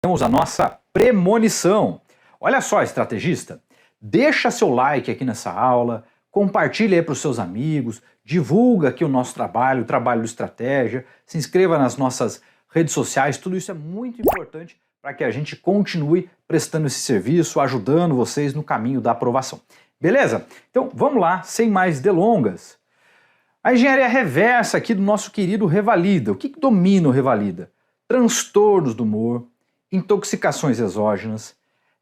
Temos a nossa premonição. Olha só, estrategista, deixa seu like aqui nessa aula, compartilha aí para os seus amigos, divulga aqui o nosso trabalho, o trabalho do Estratégia, se inscreva nas nossas redes sociais, tudo isso é muito importante para que a gente continue prestando esse serviço, ajudando vocês no caminho da aprovação. Beleza? Então vamos lá, sem mais delongas. A engenharia reversa aqui do nosso querido Revalida. O que domina o Revalida? Transtornos do humor, intoxicações exógenas,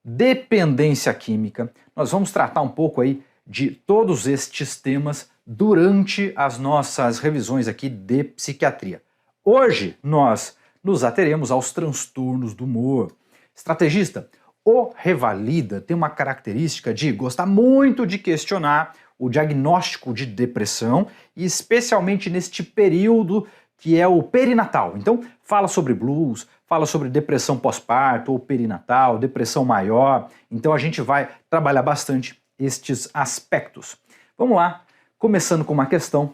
dependência química. Nós vamos tratar um pouco aí de todos estes temas durante as nossas revisões aqui de psiquiatria. Hoje nós nos ateremos aos transtornos do humor. Estrategista, o Revalida tem uma característica de gostar muito de questionar o diagnóstico de depressão, e especialmente neste período que é o perinatal. Então, fala sobre blues, fala sobre depressão pós-parto ou perinatal, depressão maior. Então, a gente vai trabalhar bastante estes aspectos. Vamos lá, começando com uma questão.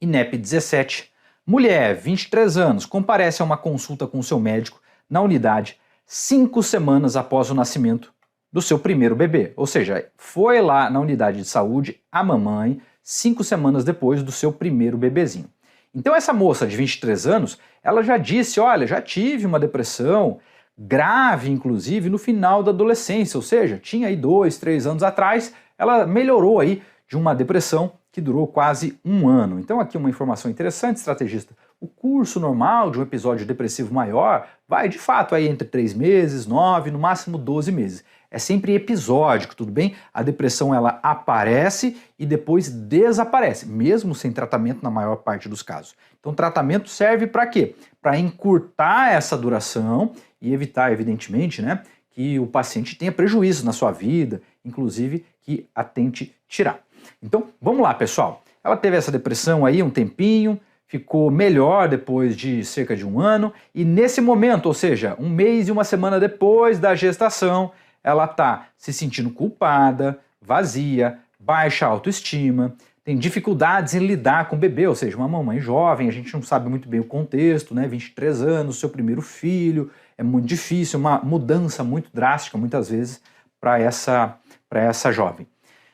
INEP 17. Mulher, 23 anos, comparece a uma consulta com seu médico na unidade 5 semanas após o nascimento do seu primeiro bebê. Ou seja, foi lá na unidade de saúde a mamãe 5 semanas depois do seu primeiro bebezinho. Então essa moça de 23 anos, ela já disse, olha, já tive uma depressão grave, inclusive, no final da adolescência, ou seja, tinha aí 2, 3 anos atrás, ela melhorou aí de uma depressão que durou quase 1 ano. Então aqui uma informação interessante, estrategista. O curso normal de um episódio depressivo maior vai, de fato, aí entre 3 meses, 9, no máximo 12 meses. É sempre episódico, tudo bem? A depressão ela aparece e depois desaparece, mesmo sem tratamento na maior parte dos casos. Então o tratamento serve para quê? Para encurtar essa duração e evitar, evidentemente, né, que o paciente tenha prejuízo na sua vida, inclusive que a tente tirar. Então, vamos lá, pessoal. Ela teve essa depressão aí um tempinho, ficou melhor depois de cerca de 1 ano, e nesse momento, ou seja, 1 mês e 1 semana depois da gestação, ela está se sentindo culpada, vazia, baixa autoestima, tem dificuldades em lidar com o bebê, ou seja, uma mamãe jovem, a gente não sabe muito bem o contexto, né? 23 anos, seu primeiro filho, é muito difícil, uma mudança muito drástica, muitas vezes, para essa jovem.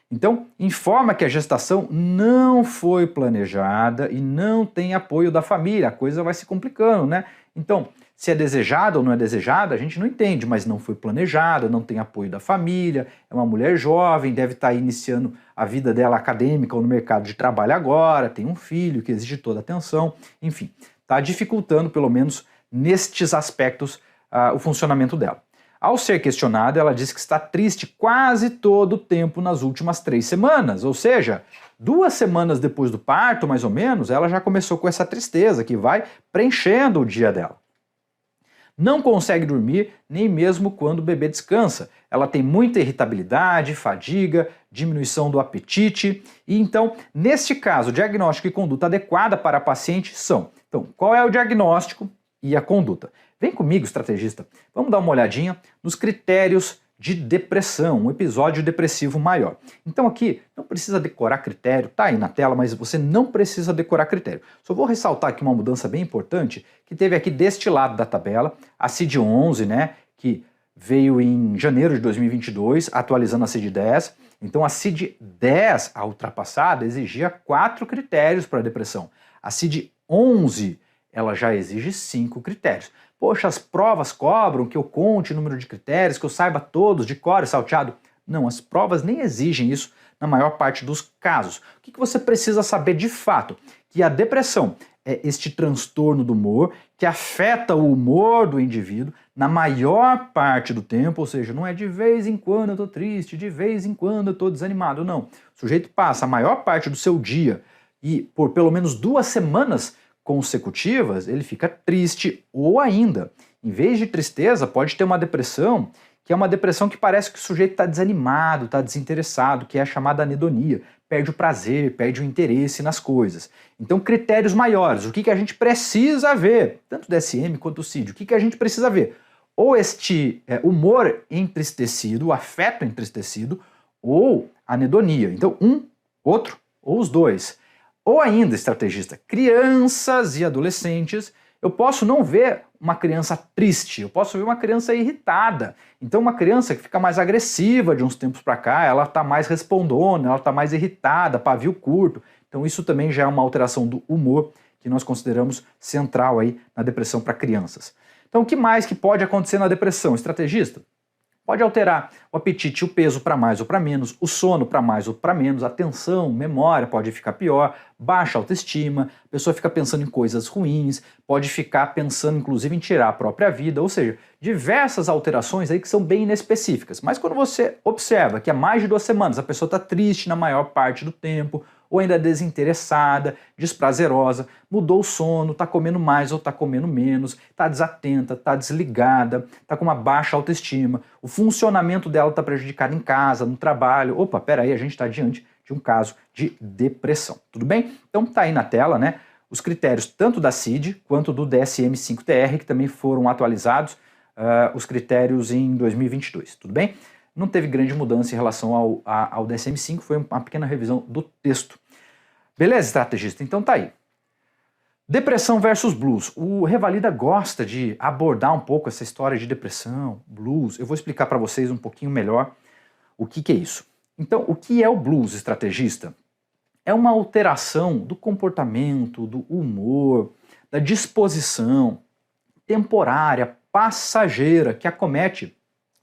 Então, informa que a gestação não foi planejada e não tem apoio da família, a coisa vai se complicando, né? Então, se é desejada ou não é desejada, a gente não entende, mas não foi planejada, não tem apoio da família, é uma mulher jovem, deve estar iniciando a vida dela acadêmica ou no mercado de trabalho agora, tem um filho que exige toda a atenção, enfim, está dificultando, pelo menos nestes aspectos, o funcionamento dela. Ao ser questionada, ela diz que está triste quase todo o tempo nas últimas 3 semanas, ou seja, 2 semanas depois do parto, mais ou menos, ela já começou com essa tristeza que vai preenchendo o dia dela. Não consegue dormir nem mesmo quando o bebê descansa. Ela tem muita irritabilidade, fadiga, diminuição do apetite. E então, neste caso, o diagnóstico e conduta adequada para a paciente são. Então, qual é o diagnóstico e a conduta? Vem comigo, estrategista. Vamos dar uma olhadinha nos critérios de depressão, um episódio depressivo maior. Então aqui, não precisa decorar critério, tá aí na tela, mas você não precisa decorar critério. Só vou ressaltar aqui uma mudança bem importante, que teve aqui deste lado da tabela, a CID-11, né, que veio em janeiro de 2022, atualizando a CID-10. Então a CID-10, a ultrapassada, exigia 4 critérios para a depressão. A CID-11, ela já exige 5 critérios. Poxa, as provas cobram que eu conte o número de critérios, que eu saiba todos de cor e salteado. Não, as provas nem exigem isso na maior parte dos casos. O que você precisa saber de fato? Que a depressão é este transtorno do humor que afeta o humor do indivíduo na maior parte do tempo, ou seja, não é de vez em quando eu estou triste, de vez em quando eu estou desanimado, não. O sujeito passa a maior parte do seu dia e por pelo menos 2 semanas consecutivas, ele fica triste ou ainda, em vez de tristeza, pode ter uma depressão, que é uma depressão que parece que o sujeito está desanimado, está desinteressado, que é a chamada anedonia, perde o prazer, perde o interesse nas coisas. Então, critérios maiores, o que a gente precisa ver, tanto o DSM quanto o CID, o que a gente precisa ver? Ou este humor entristecido, o afeto entristecido, ou anedonia. Então, um, outro, ou os dois. Ou ainda, estrategista, crianças e adolescentes Eu posso não ver uma criança triste, eu posso ver uma criança irritada. Então uma criança que fica mais agressiva de uns tempos para cá, ela está mais respondona, ela está mais irritada, pavio curto. Então isso também já é uma alteração do humor que nós consideramos central aí na depressão para crianças. Então o que mais que pode acontecer na depressão, estrategista? Pode alterar o apetite, o peso para mais ou para menos, o sono para mais ou para menos, a atenção, memória pode ficar pior, baixa autoestima, a pessoa fica pensando em coisas ruins, pode ficar pensando inclusive em tirar a própria vida, ou seja, diversas alterações aí que são bem inespecíficas. Mas quando você observa que há mais de 2 semanas a pessoa está triste na maior parte do tempo, ou ainda desinteressada, desprazerosa, mudou o sono, está comendo mais ou está comendo menos, está desatenta, está desligada, está com uma baixa autoestima, o funcionamento dela está prejudicado em casa, no trabalho. Opa, peraí, a gente está diante de um caso de depressão, tudo bem? Então tá aí na tela, né, os critérios tanto da CID quanto do DSM-5-TR, que também foram atualizados, os critérios em 2022, tudo bem? Não teve grande mudança em relação ao DSM-5, foi uma pequena revisão do texto. Beleza, estrategista? Então tá aí. Depressão versus blues. O Revalida gosta de abordar um pouco essa história de depressão, blues. Eu vou explicar para vocês um pouquinho melhor o que é isso. Então, o que é o blues, estrategista? É uma alteração do comportamento, do humor, da disposição temporária, passageira, que acomete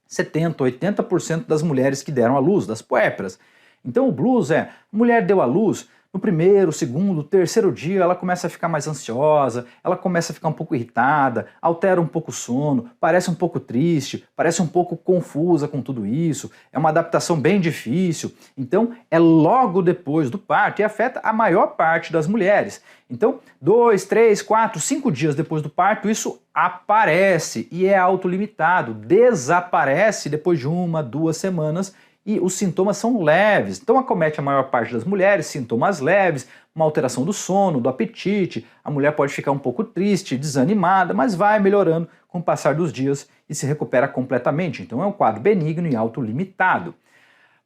70%, 80% das mulheres que deram à luz, das puérperas. Então o blues a mulher deu à luz, no primeiro, segundo, terceiro dia ela começa a ficar mais ansiosa, ela começa a ficar um pouco irritada, altera um pouco o sono, parece um pouco triste, parece um pouco confusa com tudo isso, é uma adaptação bem difícil. Então é logo depois do parto e afeta a maior parte das mulheres. Então 2, 3, 4, 5 dias depois do parto isso aparece e é autolimitado, desaparece depois de 1, 2 semanas e os sintomas são leves. Então acomete a maior parte das mulheres, sintomas leves, uma alteração do sono, do apetite, a mulher pode ficar um pouco triste, desanimada, mas vai melhorando com o passar dos dias e se recupera completamente. Então é um quadro benigno e autolimitado.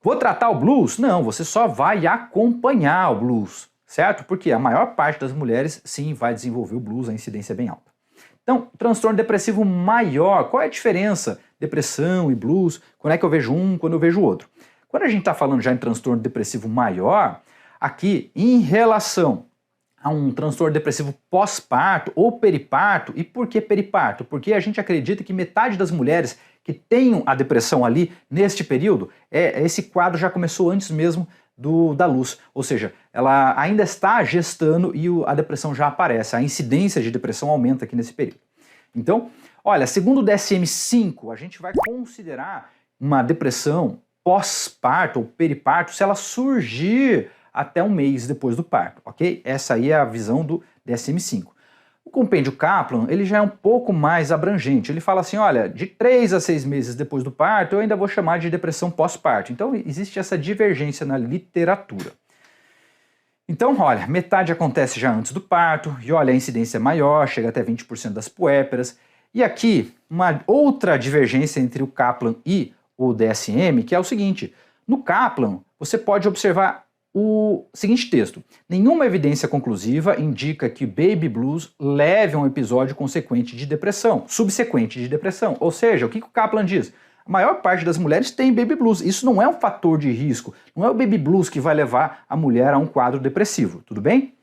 Vou tratar o blues? Não, você só vai acompanhar o blues, certo? Porque a maior parte das mulheres sim vai desenvolver o blues, a incidência é bem alta. Então, transtorno depressivo maior, qual é a diferença? Depressão e blues, quando é que eu vejo um, quando eu vejo o outro? Quando a gente está falando já em transtorno depressivo maior, aqui em relação a um transtorno depressivo pós-parto ou periparto, e por que periparto? Porque a gente acredita que metade das mulheres que tenham a depressão ali neste período, esse quadro já começou antes mesmo da luz, ou seja, ela ainda está gestando e a depressão já aparece, a incidência de depressão aumenta aqui nesse período. Então, olha, segundo o DSM-5, a gente vai considerar uma depressão pós-parto ou periparto se ela surgir até 1 mês depois do parto, ok? Essa aí é a visão do DSM-5. O compêndio Kaplan, ele já é um pouco mais abrangente. Ele fala assim, olha, de 3 a 6 meses depois do parto, eu ainda vou chamar de depressão pós-parto. Então, existe essa divergência na literatura. Então, olha, metade acontece já antes do parto, e olha, a incidência é maior, chega até 20% das puérperas. E aqui, uma outra divergência entre o Kaplan e o DSM, que é o seguinte, no Kaplan, você pode observar o seguinte texto: nenhuma evidência conclusiva indica que baby blues leve a um episódio consequente de depressão, subsequente de depressão. Ou seja, o que o Kaplan diz? A maior parte das mulheres tem baby blues. Isso não é um fator de risco, não é o baby blues que vai levar a mulher a um quadro depressivo, tudo bem?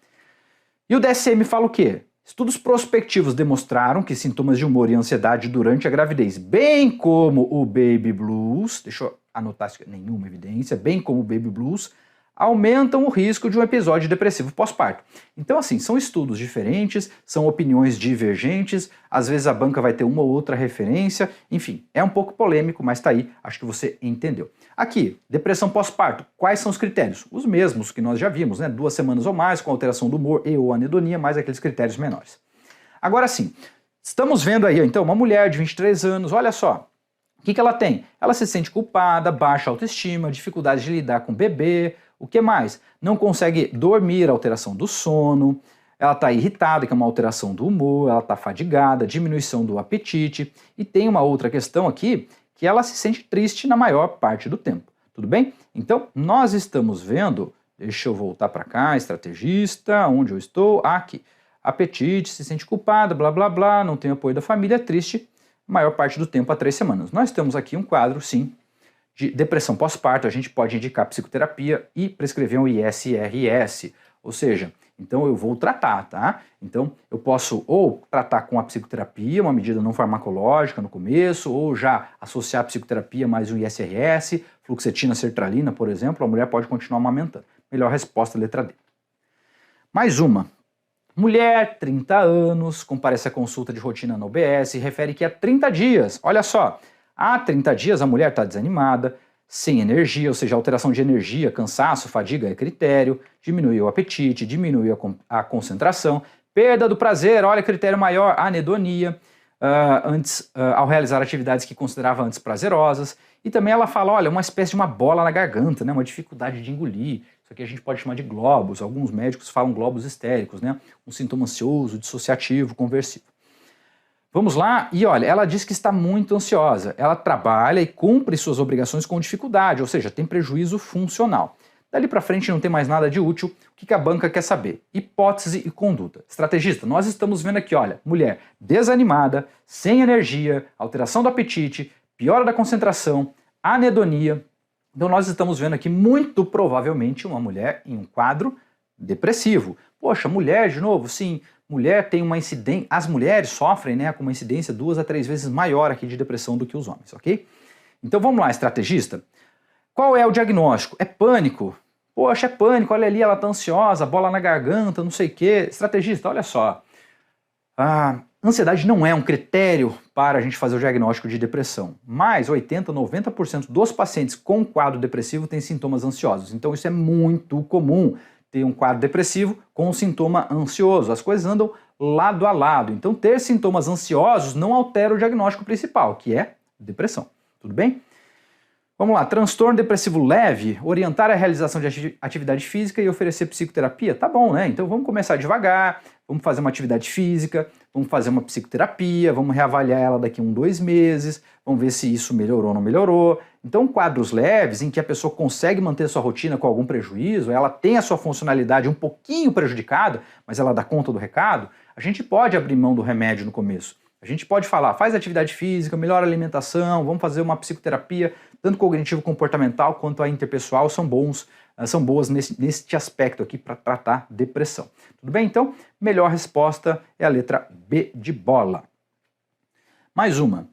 E o DSM fala o quê? Estudos prospectivos demonstraram que sintomas de humor e ansiedade durante a gravidez, bem como o baby blues, deixa eu anotar isso, nenhuma evidência, bem como o baby blues, aumentam o risco de um episódio depressivo pós-parto. Então assim, são estudos diferentes, são opiniões divergentes, às vezes a banca vai ter uma ou outra referência, enfim, é um pouco polêmico, mas tá aí, acho que você entendeu. Aqui, depressão pós-parto, quais são os critérios? Os mesmos que nós já vimos, né? 2 semanas ou mais, com alteração do humor e ou anedonia, mais aqueles critérios menores. Agora sim, estamos vendo aí, então, uma mulher de 23 anos, olha só, o que ela tem? Ela se sente culpada, baixa autoestima, dificuldade de lidar com o bebê. O que mais? Não consegue dormir, alteração do sono, ela está irritada, que é uma alteração do humor, ela está fadigada, diminuição do apetite, e tem uma outra questão aqui, que ela se sente triste na maior parte do tempo, tudo bem? Então, nós estamos vendo, deixa eu voltar para cá, estrategista, onde eu estou? Aqui. apetite, se sente culpada, blá blá blá, não tem apoio da família, é triste, maior parte do tempo há 3 semanas. Nós temos aqui um quadro, sim, de depressão pós-parto. A gente pode indicar psicoterapia e prescrever um ISRS, ou seja, então eu vou tratar, tá? Então eu posso ou tratar com a psicoterapia, uma medida não farmacológica no começo, ou já associar a psicoterapia mais um ISRS, fluoxetina, sertralina, por exemplo, a mulher pode continuar amamentando. Melhor resposta, letra D. Mais uma. Mulher, 30 anos, comparece à consulta de rotina na UBS e refere que há 30 dias, olha só, há 30 dias a mulher está desanimada, sem energia, ou seja, alteração de energia, cansaço, fadiga é critério, diminuiu o apetite, diminuiu a concentração, perda do prazer, olha, critério maior, anedonia, ao realizar atividades que considerava antes prazerosas, e também ela fala, olha, uma espécie de uma bola na garganta, né, uma dificuldade de engolir, isso aqui a gente pode chamar de globos, alguns médicos falam globos histéricos, né, um sintoma ansioso, dissociativo, conversivo. Vamos lá, e olha, ela diz que está muito ansiosa, ela trabalha e cumpre suas obrigações com dificuldade, ou seja, tem prejuízo funcional. Dali para frente não tem mais nada de útil, o que a banca quer saber? Hipótese e conduta. Estrategista, nós estamos vendo aqui, olha, mulher desanimada, sem energia, alteração do apetite, piora da concentração, anedonia. Então nós estamos vendo aqui muito provavelmente uma mulher em um quadro depressivo. Poxa, mulher de novo, sim. Mulher tem uma incidência, as mulheres sofrem, né, com uma incidência 2 a 3 vezes maior aqui de depressão do que os homens, ok? Então vamos lá, estrategista. Qual é o diagnóstico? É pânico. Poxa, é pânico, olha ali, ela tá ansiosa, bola na garganta, não sei o quê. Estrategista, olha só. A ansiedade não é um critério para a gente fazer o diagnóstico de depressão, mas 80, 90% dos pacientes com quadro depressivo têm sintomas ansiosos. Então isso é muito comum. Ter um quadro depressivo com um sintoma ansioso. As coisas andam lado a lado. Então, ter sintomas ansiosos não altera o diagnóstico principal, que é depressão. Tudo bem? Vamos lá. Transtorno depressivo leve, orientar a realização de atividade física e oferecer psicoterapia. Tá bom, né? Então, vamos começar devagar, vamos fazer uma atividade física, vamos fazer uma psicoterapia, vamos reavaliar ela daqui a 1, 2 meses, vamos ver se isso melhorou ou não melhorou. Então, quadros leves, em que a pessoa consegue manter sua rotina com algum prejuízo, ela tem a sua funcionalidade um pouquinho prejudicada, mas ela dá conta do recado, a gente pode abrir mão do remédio no começo. A gente pode falar, faz atividade física, melhora a alimentação, vamos fazer uma psicoterapia, tanto cognitivo-comportamental quanto a interpessoal são boas neste aspecto aqui para tratar depressão. Tudo bem? Então, melhor resposta é a letra B de bola. Mais uma.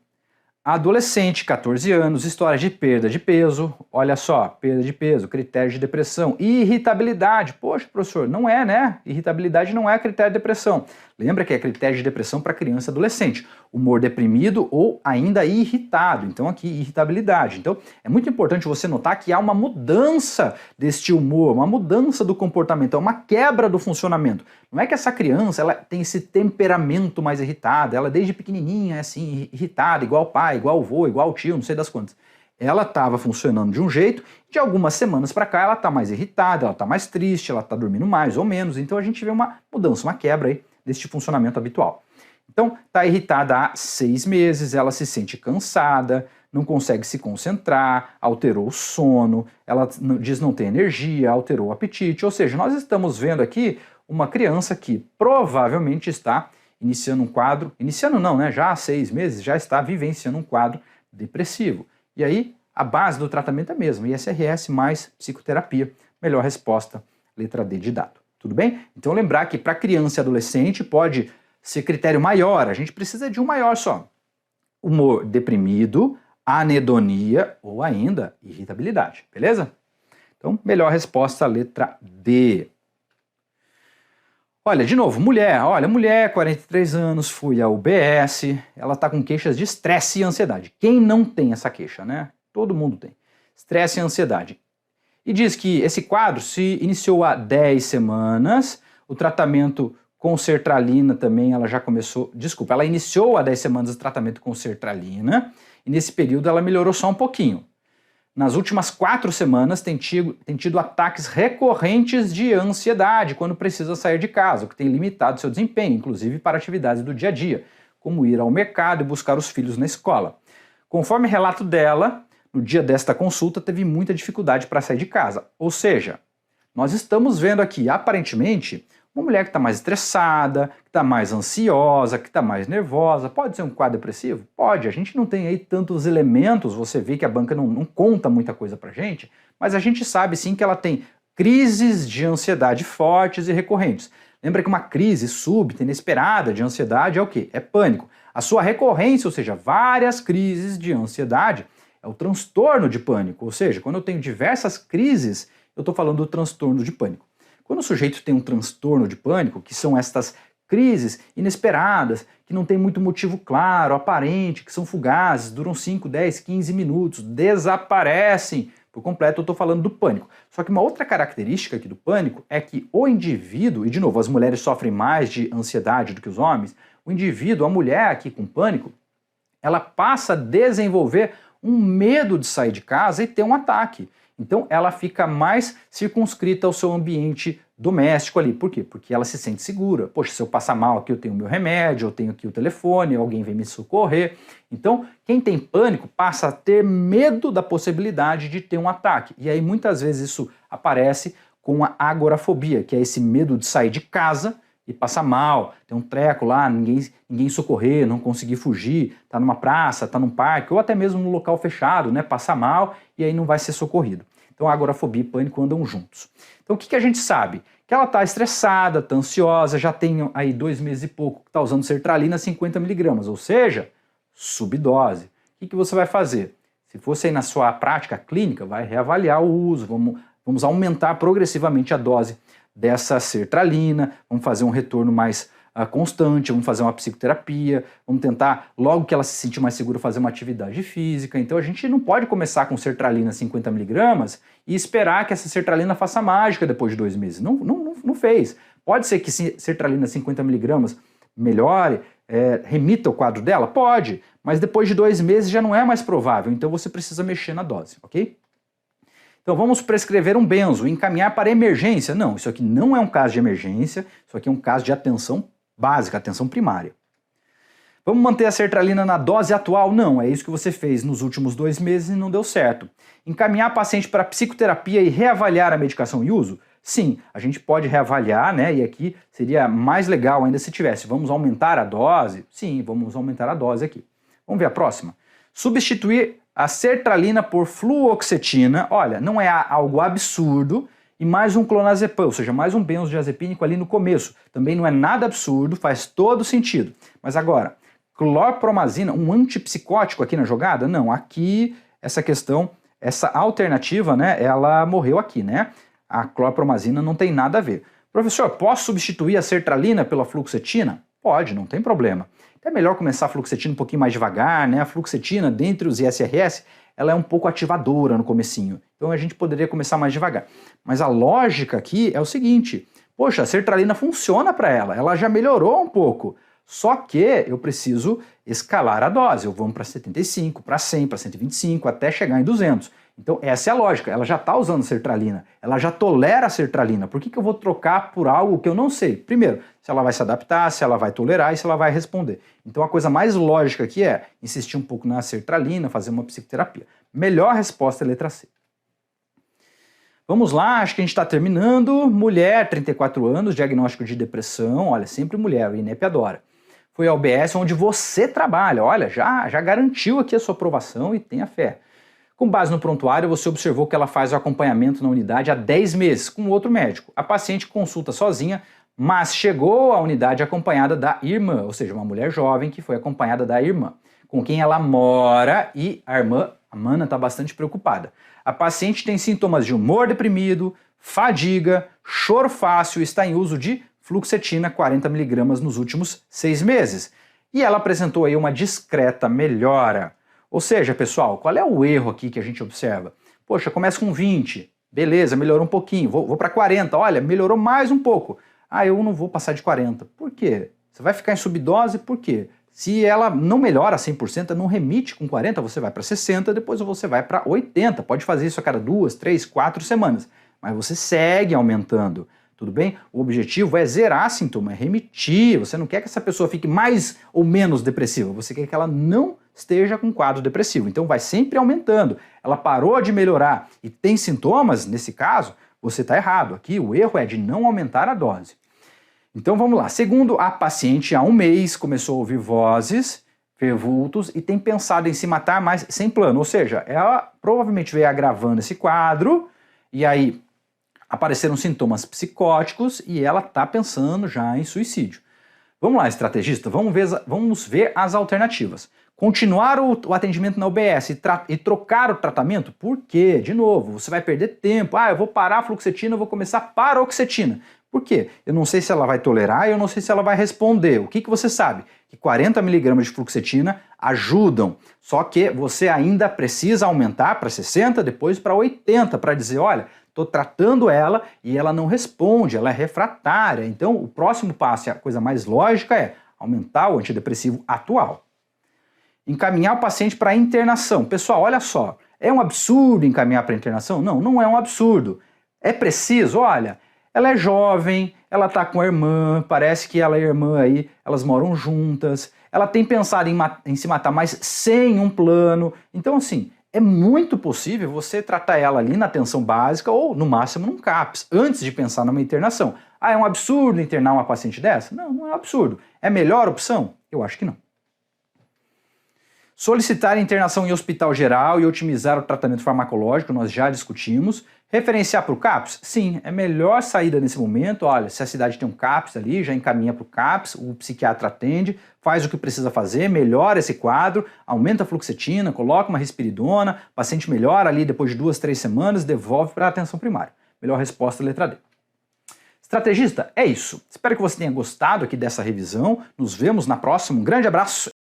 Adolescente, 14 anos, história de perda de peso, olha só, perda de peso, critério de depressão, irritabilidade, poxa professor, não é, né? Irritabilidade não é critério de depressão. Lembra que é critério de depressão para criança e adolescente, humor deprimido ou ainda irritado, então aqui irritabilidade. Então é muito importante você notar que há uma mudança deste humor, uma mudança do comportamento, é uma quebra do funcionamento. Não é que essa criança ela tem esse temperamento mais irritado, ela desde pequenininha é assim, irritada, igual o pai, igual o avô, igual o tio, não sei das quantas. Ela estava funcionando de um jeito, de algumas semanas para cá ela está mais irritada, ela está mais triste, ela está dormindo mais ou menos, então a gente vê uma mudança, uma quebra aí deste funcionamento habitual. Então, está irritada há 6 meses, ela se sente cansada, não consegue se concentrar, alterou o sono, ela diz não tem energia, alterou o apetite, ou seja, nós estamos vendo aqui uma criança que provavelmente está iniciando um quadro, iniciando não, né, já há 6 meses, já está vivenciando um quadro depressivo. E aí, a base do tratamento é a mesma, ISRS mais psicoterapia. Melhor resposta, letra D de dado. Tudo bem? Então lembrar que para criança e adolescente pode ser critério maior, a gente precisa de um maior só. Humor deprimido, anedonia ou ainda irritabilidade, beleza? Então, melhor resposta, letra D. Olha, de novo, mulher, olha, mulher, 43 anos, fui à UBS, ela está com queixas de estresse e ansiedade. Quem não tem essa queixa, né? Todo mundo tem. Estresse e ansiedade. E diz que esse quadro se iniciou há 10 semanas, o tratamento com sertralina também ela já começou, desculpa, ela iniciou há 10 semanas o tratamento com sertralina, e nesse período ela melhorou só um pouquinho. Nas últimas 4 semanas tem tido ataques recorrentes de ansiedade quando precisa sair de casa, o que tem limitado seu desempenho, inclusive para atividades do dia a dia, como ir ao mercado e buscar os filhos na escola. Conforme relato dela, no dia desta consulta teve muita dificuldade para sair de casa, ou seja, nós estamos vendo aqui, aparentemente, Uma mulher que está mais estressada, que está mais ansiosa, que está mais nervosa, pode ser um quadro depressivo? Pode, a gente não tem aí tantos elementos, você vê que a banca não conta muita coisa pra gente, mas a gente sabe sim que ela tem crises de ansiedade fortes e recorrentes. Lembra que uma crise súbita, inesperada de ansiedade é o quê? É pânico. A sua recorrência, ou seja, várias crises de ansiedade, é o transtorno de pânico. Ou seja, quando eu tenho diversas crises, eu estou falando do transtorno de pânico. Quando o sujeito tem um transtorno de pânico, que são estas crises inesperadas, que não tem muito motivo claro, aparente, que são fugazes, duram 5, 10, 15 minutos, desaparecem por completo, eu estou falando do pânico. Só que uma outra característica aqui do pânico é que o indivíduo, e de novo, as mulheres sofrem mais de ansiedade do que os homens, o indivíduo, a mulher aqui com pânico, ela passa a desenvolver um medo de sair de casa e ter um ataque. Então ela fica mais circunscrita ao seu ambiente doméstico ali. Por quê? Porque ela se sente segura. Poxa, se eu passar mal aqui eu tenho o meu remédio, eu tenho aqui o telefone, alguém vem me socorrer. Então quem tem pânico passa a ter medo da possibilidade de ter um ataque. E aí muitas vezes isso aparece com a agorafobia, que é esse medo de sair de casa e passar mal, tem um treco lá, ninguém socorrer, não conseguir fugir, tá numa praça, tá num parque, ou até mesmo no local fechado, né, passar mal e aí não vai ser socorrido. Então a agorafobia e pânico andam juntos. Então o que a gente sabe? Que ela tá estressada, tá ansiosa, já tem aí 2 meses e pouco que tá usando sertralina 50 mg, ou seja, subdose. O que você vai fazer? Se fosse aí na sua prática clínica, vai reavaliar o uso, vamos aumentar progressivamente a dose dessa sertralina, vamos fazer um retorno mais constante, vamos fazer uma psicoterapia, vamos tentar, logo que ela se sentir mais segura, fazer uma atividade física. Então a gente não pode começar com sertralina 50 mg e esperar que essa sertralina faça mágica depois de 2 meses. Não fez. Pode ser que sertralina 50 mg melhore, remita o quadro dela? Pode, mas depois de 2 meses já não é mais provável, então você precisa mexer na dose, ok? Então vamos prescrever um benzo, encaminhar para emergência. Não, isso aqui não é um caso de emergência, isso aqui é um caso de atenção básica, atenção primária. Vamos manter a sertralina na dose atual? Não, é isso que você fez nos últimos 2 meses e não deu certo. Encaminhar a paciente para psicoterapia e reavaliar a medicação e uso? Sim, a gente pode reavaliar, né? E aqui seria mais legal ainda se tivesse. Vamos aumentar a dose? Sim, vamos aumentar a dose aqui. Vamos ver a próxima. Substituir a sertralina por fluoxetina, olha, não é algo absurdo, e mais um clonazepam, ou seja, mais um benzodiazepínico ali no começo. Também não é nada absurdo, faz todo sentido. Mas agora, clorpromazina, um antipsicótico aqui na jogada? Não, aqui essa questão, essa alternativa, né, ela morreu aqui, né? A clorpromazina não tem nada a ver. Professor, posso substituir a sertralina pela fluoxetina? Pode, não tem problema. É melhor começar a fluoxetina um pouquinho mais devagar, né? A fluoxetina, dentre os ISRS, ela é um pouco ativadora no comecinho. Então a gente poderia começar mais devagar. Mas a lógica aqui é o seguinte, poxa, a sertralina funciona para ela já melhorou um pouco. Só que eu preciso escalar a dose. Eu vou para 75, para 100, para 125, até chegar em 200. Então essa é a lógica, ela já está usando sertralina, ela já tolera a sertralina. Por que eu vou trocar por algo que eu não sei? Primeiro, se ela vai se adaptar, se ela vai tolerar e se ela vai responder. Então a coisa mais lógica aqui é insistir um pouco na sertralina, fazer uma psicoterapia. Melhor resposta é a letra C. Vamos lá, acho que a gente está terminando. Mulher, 34 anos, diagnóstico de depressão, olha, sempre mulher, o INEP adora. Foi a UBS onde você trabalha, olha, já garantiu aqui a sua aprovação e tenha fé. Com base no prontuário, você observou que ela faz o acompanhamento na unidade há 10 meses com outro médico. A paciente consulta sozinha, mas chegou à unidade acompanhada da irmã, ou seja, uma mulher jovem que foi acompanhada da irmã, com quem ela mora e a irmã, a mana, está bastante preocupada. A paciente tem sintomas de humor deprimido, fadiga, choro fácil e está em uso de fluoxetina 40 mg nos últimos 6 meses. E ela apresentou aí uma discreta melhora. Ou seja, pessoal, qual é o erro aqui que a gente observa? Poxa, começa com 20, beleza, melhorou um pouquinho, vou para 40, olha, melhorou mais um pouco. Ah, eu não vou passar de 40. Por quê? Você vai ficar em subdose, por quê? Se ela não melhora 100%, não remite com 40, você vai para 60, depois você vai para 80. Pode fazer isso a cada 2, 3, 4 semanas. Mas você segue aumentando, tudo bem? O objetivo é zerar sintoma, é remitir. Você não quer que essa pessoa fique mais ou menos depressiva, você quer que ela não esteja com quadro depressivo. Então vai sempre aumentando. Ela parou de melhorar e tem sintomas, nesse caso, você está errado. Aqui o erro é de não aumentar a dose. Então vamos lá. Segundo a paciente, há um mês começou a ouvir vozes, ver vultos e tem pensado em se matar, mas sem plano. Ou seja, ela provavelmente veio agravando esse quadro e aí apareceram sintomas psicóticos e ela está pensando já em suicídio. Vamos lá, estrategista, vamos ver as alternativas. Continuar o atendimento na UBS e trocar o tratamento? Por quê? De novo, você vai perder tempo. Eu vou parar a fluoxetina, eu vou começar paroxetina. Por quê? Eu não sei se ela vai tolerar, eu não sei se ela vai responder. O que você sabe? Que 40 mg de fluoxetina ajudam. Só que você ainda precisa aumentar para 60, depois para 80, para dizer, olha, estou tratando ela e ela não responde, ela é refratária. Então, o próximo passo, a coisa mais lógica é aumentar o antidepressivo atual. Encaminhar o paciente para internação. Pessoal, olha só, é um absurdo encaminhar para internação? Não, não é um absurdo. É preciso? Olha, ela é jovem, ela está com a irmã, parece que ela e a irmã aí, elas moram juntas, ela tem pensado em se matar, mas sem um plano. Então, assim, é muito possível você tratar ela ali na atenção básica ou, no máximo, num CAPS, antes de pensar numa internação. É um absurdo internar uma paciente dessa? Não, não é um absurdo. É a melhor opção? Eu acho que não. Solicitar internação em hospital geral e otimizar o tratamento farmacológico, nós já discutimos. Referenciar para o CAPS? Sim, é melhor saída nesse momento. Olha, se a cidade tem um CAPS ali, já encaminha para o CAPS, o psiquiatra atende, faz o que precisa fazer, melhora esse quadro, aumenta a fluoxetina, coloca uma risperidona, o paciente melhora ali depois de 2, 3 semanas, devolve para a atenção primária. Melhor resposta, letra D. Estrategista, é isso. Espero que você tenha gostado aqui dessa revisão. Nos vemos na próxima. Um grande abraço.